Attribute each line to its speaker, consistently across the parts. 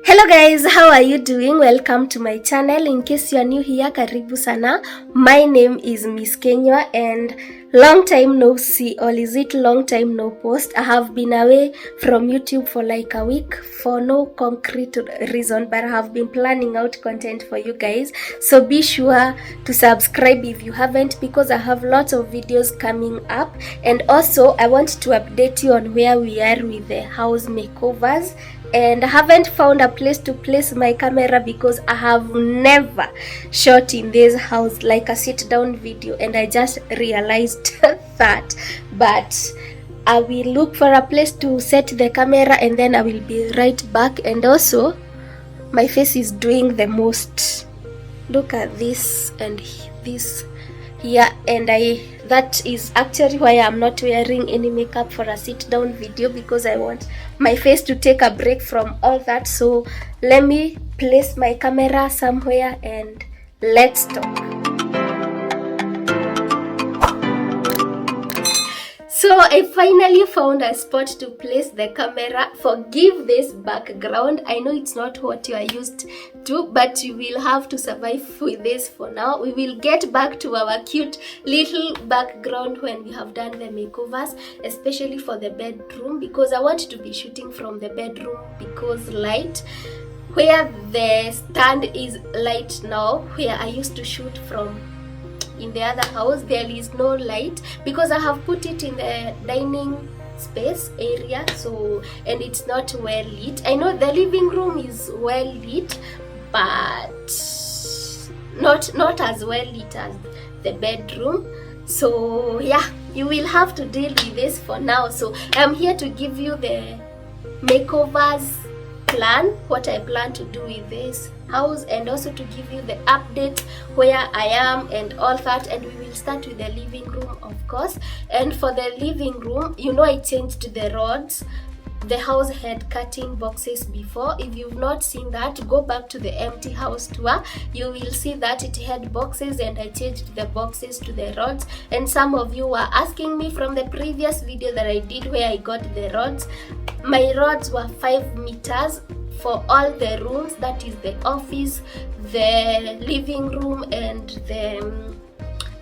Speaker 1: Hello guys, how are you doing? Welcome to my channel. In case you are new here, karibu sana. My name is Miss Kinyua and long time no see, or is it long time no post? I have been away from YouTube for like a week for no concrete reason, but I have been planning out content for you guys. So be sure to subscribe if you haven't, because I have lots of videos coming up. And also I want to update you on where we are with the house makeovers. And I haven't found a place to place my camera because I have never shot in this house like a sit down video, and I just realized that. But I will look for a place to set the camera and then I will be right back. And also my face is doing the most. Look at this and this here, and that is actually why I'm not wearing any makeup for a sit down video, because I want my face to take a break from all that. So let me place my camera somewhere and let's talk. So I finally found a spot to place the camera. Forgive this background. I know it's not what you are used to, but you will have to survive with this for now. We will get back to our cute little background when we have done the makeovers, especially for the bedroom, because I want to be shooting from the bedroom because light. Where the stand is light now, where I used to shoot from in the other house, there is no light because I have put it in the dining space area, so, and it's not well lit. I know the living room is well lit, but not as well lit as the bedroom. So yeah, you will have to deal with this for now. So I'm here to give you the makeovers plan, what I plan to do with this house, and also to give you the update where I am and all that. And we will start with the living room, of course. And for the living room, you know, I changed the rods. The house had cutting boxes before. If you've not seen that, go back to the empty house tour. You will see that it had boxes, and I changed the boxes to the rods. And some of you were asking me from the previous video that I did where I got the rods. My rods were 5 meters for all the rooms, that is the office, the living room, and the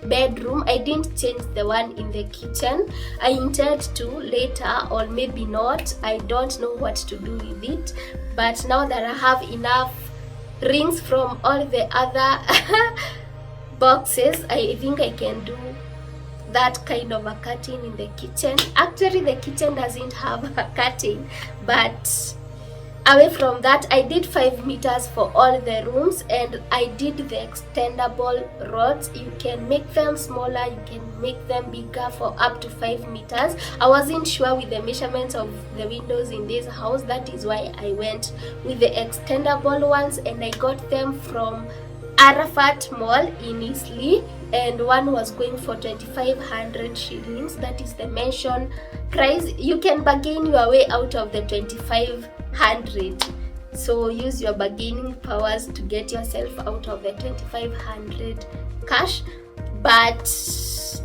Speaker 1: bedroom. I didn't change the one in the kitchen. I intend to later, or maybe not. I don't know what to do with it, but now that I have enough rings from all the other boxes, I think I can do that kind of a curtain in the kitchen. Actually, the kitchen doesn't have a curtain, but away from that, I did 5 meters for all the rooms, and I did the extendable rods. You can make them smaller, you can make them bigger for up to 5 meters. I wasn't sure with the measurements of the windows in this house. That is why I went with the extendable ones, and I got them from Arafat Mall in Eastleigh, and one was going for 2,500 shillings. That is the mention price. You can bargain your way out of the 2,500, so use your bargaining powers to get yourself out of the 2,500 cash, but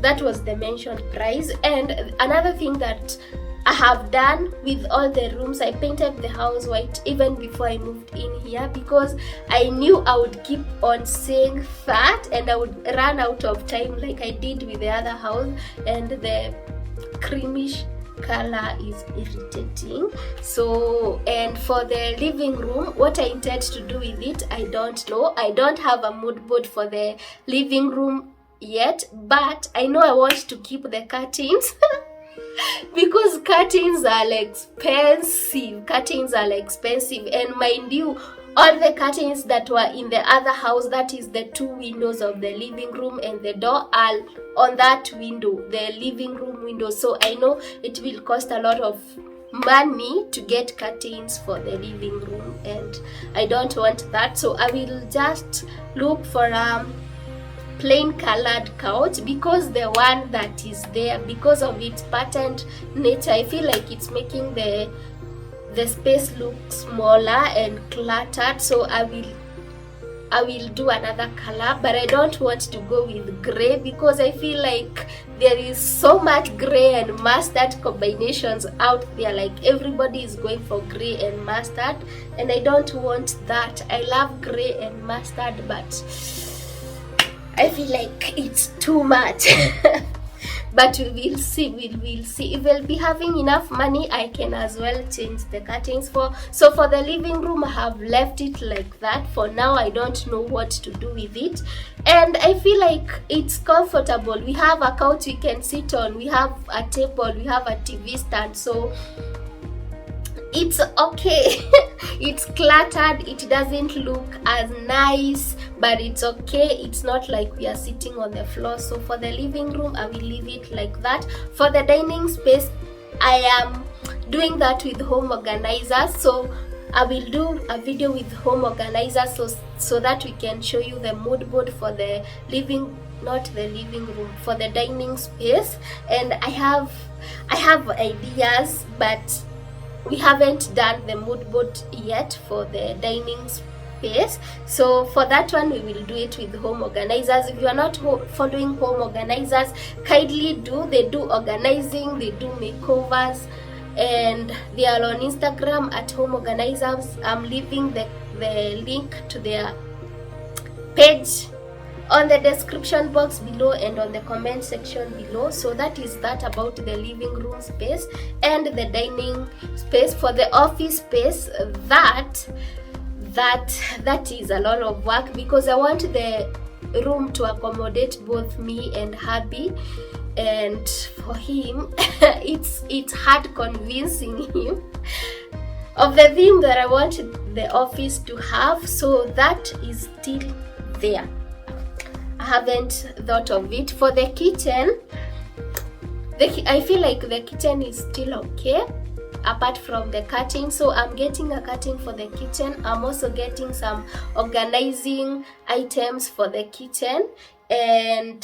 Speaker 1: that was the mentioned price. And another thing that I have done with all the rooms, I painted the house white even before I moved in here, because I knew I would keep on saying that and I would run out of time like I did with the other house, and the creamish color is irritating. So, and for the living room, what I intend to do with it, I don't know. I don't have a mood board for the living room yet, but I know I want to keep the curtains because curtains are expensive. And mind you, all the curtains that were in the other house, that is the 2 windows of the living room and the door, are on that window, the living room window. So I know it will cost a lot of money to get curtains for the living room, and I don't want that. So I will just look for a plain colored couch, because the one that is there, because of its patterned nature, I feel like it's making the space look smaller and cluttered. So I will I will do another color, but I don't want to go with gray because I feel like there is so much gray and mustard combinations out there. Like everybody is going for gray and mustard, and I don't want that. I love gray and mustard, but I feel like it's too much. But we will see. If we'll be having enough money, I can as well change the curtains. So for the living room, I have left it like that for now. I don't know what to do with it, and I feel like it's comfortable. We have a couch we can sit on, we have a table, we have a TV stand, so it's okay. It's cluttered, it doesn't look as nice, but it's okay. It's not like we are sitting on the floor. So for the living room, I will leave it like that. For the dining space, I am doing that with home organizers, so I will do a video with home organizers so that we can show you the mood board for the not the living room, for the dining space. And I have ideas, but we haven't done the mood board yet for the dining space. So for that one, we will do it with home organizers. If you are not following home organizers, kindly do. They do organizing, they do makeovers, and they are on Instagram at home organizers. I'm leaving the link to their page on the description box below and on the comment section below. So that is that about the living room space and the dining space. For the office space, that is a lot of work because I want the room to accommodate both me and hubby, and for him it's hard convincing him of the theme that I want the office to have. So that is still there. I haven't thought of it. For the kitchen, I feel like the kitchen is still okay apart from the curtain. So I'm getting a curtain for the kitchen. I'm also getting some organizing items for the kitchen, and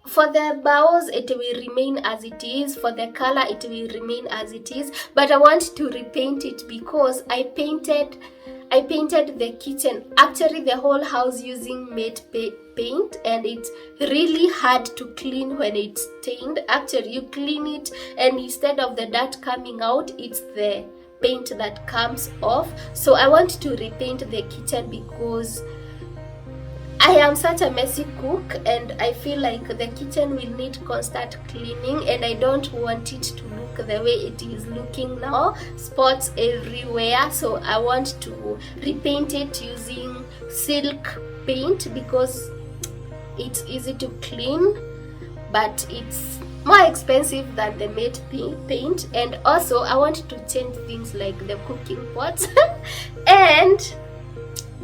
Speaker 1: for the bows, it will remain as it is. For the color, it will remain as it is, but I want to repaint it because I painted the kitchen, actually the whole house, using matte paint, and it's really hard to clean when it's stained. Actually, you clean it and instead of the dirt coming out, it's the paint that comes off. So I want to repaint the kitchen because I am such a messy cook, and I feel like the kitchen will need constant cleaning, and I don't want it to look the way it is looking now, spots everywhere. So I want to repaint it using silk paint because it's easy to clean, but it's more expensive than the matte paint. And also I want to change things like the cooking pots and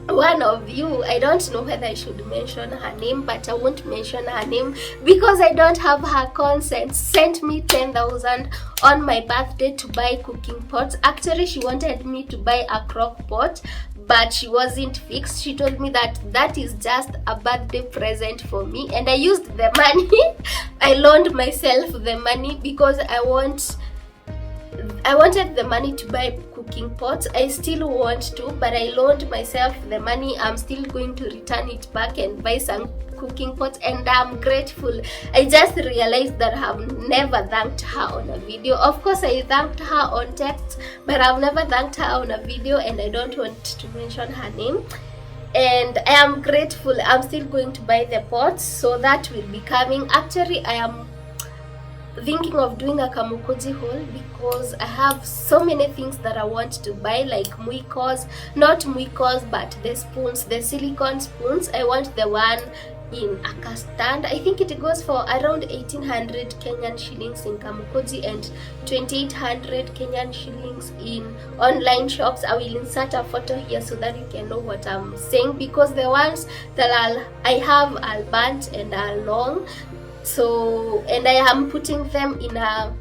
Speaker 1: one of you, I don't know whether I should mention her name, but I won't mention her name because I don't have her consent, sent me 10,000 on my birthday to buy cooking pots. Actually, she wanted me to buy a crock pot, but she wasn't fixed. She told me that is just a birthday present for me, and I used the money. I loaned myself the money because I wanted the money to buy cooking pots. I still want to, but I loaned myself the money. I'm still going to return it back and buy some cooking pots, and I'm grateful. I just realized that I have never thanked her on a video. Of course, I thanked her on text, but I've never thanked her on a video, and I don't want to mention her name. And I am grateful. I'm still going to buy the pots, so that will be coming. Actually, I am thinking of doing a kamukoji haul because I have so many things that I want to buy, like not muikos, but the spoons, the silicone spoons. I want the one in a custard. I think it goes for around 1800 Kenyan shillings in kamukoji and 2800 Kenyan shillings in online shops. I will insert a photo here so that you can know what I'm saying, because the ones that I have are burnt and are long. So, and I am putting them in a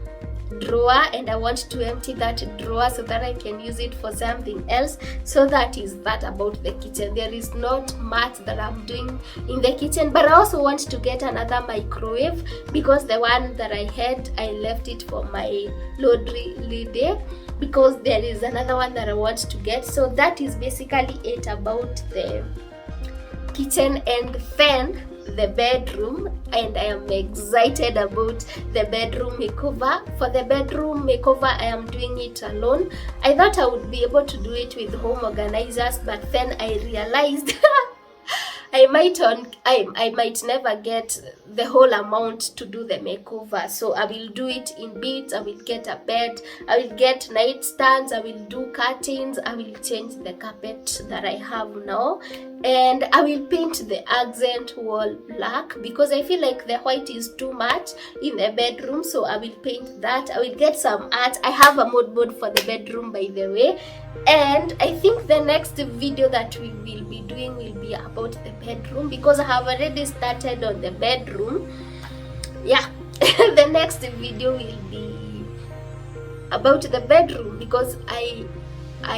Speaker 1: drawer, and I want to empty that drawer so that I can use it for something else. So that is that about the kitchen. There is not much that I'm doing in the kitchen, but I also want to get another microwave because the one that I had, I left it for my laundry day, because there is another one that I want to get. So that is basically it about the kitchen, and then the bedroom. And I am excited about the bedroom makeover. For the bedroom makeover, I am doing it alone. I thought I would be able to do it with home organizers, but then I realized I might never get the whole amount to do the makeover. So I will do it in bits. I will get a bed, I will get nightstands, I will do curtains, I will change the carpet that I have now, and I will paint the accent wall black because I feel like the white is too much in the bedroom. So I will paint that. I will get some art. I have a mood board for the bedroom, by the way. And I think the next video that we will be doing will be about the bedroom because I have already started on the bedroom. Yeah, the next video will be about the bedroom because I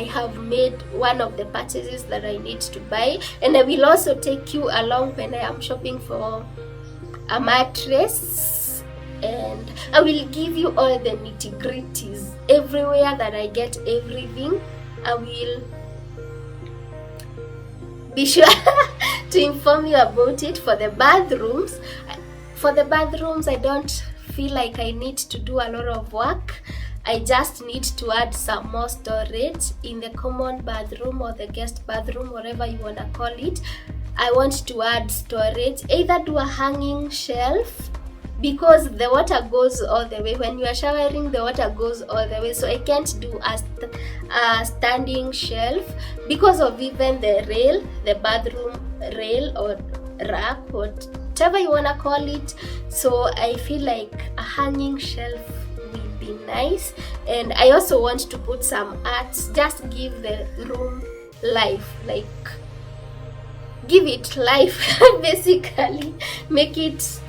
Speaker 1: have made one of the purchases that I need to buy, and I will also take you along when I am shopping for a mattress, and I will give you all the nitty-gritties everywhere that I get everything. I will be sure to inform you about it. For the bathrooms, I don't feel like I need to do a lot of work. I just need to add some more storage in the common bathroom or the guest bathroom, whatever you want to call it. I want to add storage, either do a hanging shelf because the water goes all the way. When you are showering, the water goes all the way, so I can't do a standing shelf because of even the rail, the bathroom rail or rack, whatever you want to call it. So I feel like a hanging shelf will be nice. And I also want to put some arts, just give the room life, like give it life basically, make it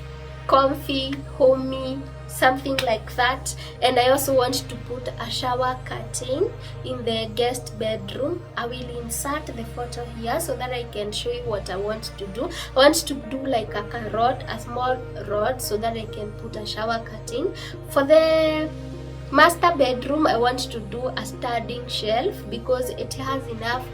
Speaker 1: comfy, homey, something like that. And I also want to put a shower curtain in the guest bedroom. I will insert the photo here so that I can show you what I want to do. I want to do like a rod, a small rod, so that I can put a shower curtain. For the master bedroom, I want to do a standing shelf because it has enough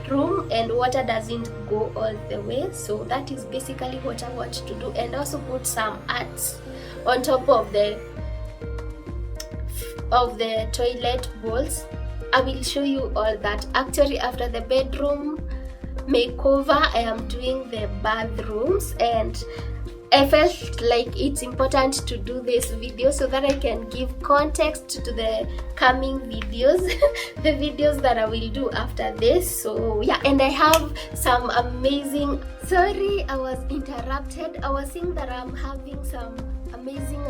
Speaker 1: room and water doesn't go all the way. So that is basically what I want to do, and also put some arts on top of the toilet bowls. I will show you all that. Actually, after the bedroom makeover, I am doing the bathrooms, and I felt like it's important to do this video so that I can give context to the coming videos, the videos that I will do after this. So yeah, and I have some amazing, sorry I was interrupted. I was saying that I'm having some amazing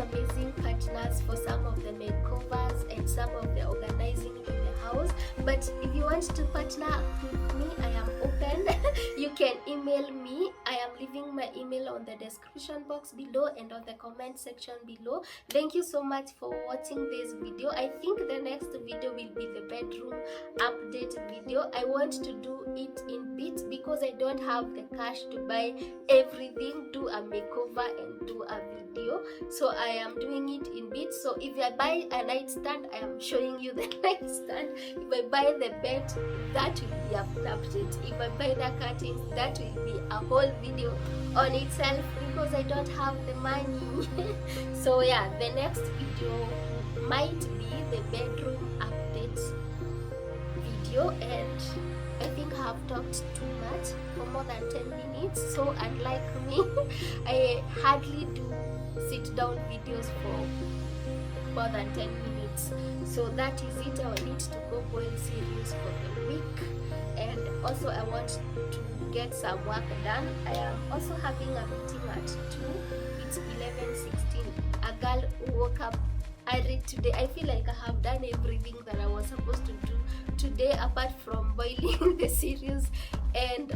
Speaker 1: partners for some of the makeovers and some of the organizing in the house. But if you want to partner with me, I am open. You can email me. I am leaving my email on the description box below and on the comment section below. Thank you so much for watching this video. I think the next video will be the bedroom update video. I want to do it in bits because I don't have the cash to buy everything, do a makeover and do a video. So I am doing it in bits. So if I buy a nightstand, I am showing you the nightstand. If I buy the bed, that will be an update. If I buy the curtains, that will be a whole video on itself because I don't have the money. So yeah, the next video might be the bedroom update video, and I think I have talked too much for more than 10 minutes. So unlike me, I hardly do sit down videos for more than 10 minutes. So that is it. I need to go boil cereals for the week, and also I want to get some work done. I am also having a meeting at 2. It's 11:16. A girl who woke up early today. I feel like I have done everything that I was supposed to do today apart from boiling the cereals and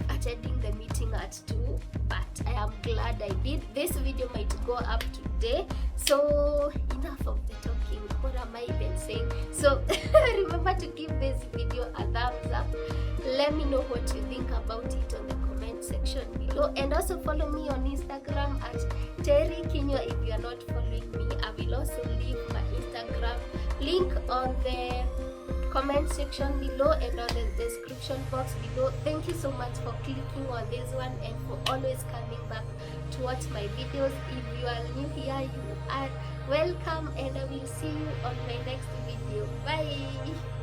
Speaker 1: attending the meeting at 2, but I am glad I did. This video might go up today, so enough of the talking. What am I even saying? So remember to give this video a thumbs up. Let me know what you think about it on the comment section below, and also follow me on Instagram at Kinyua if you are not following me. I will also leave my Instagram link on the comment section below and on the description box below. Thank you so much for clicking on this one and for always coming back to watch my videos. If you are new here, you are welcome, and I will see you on my next video. Bye.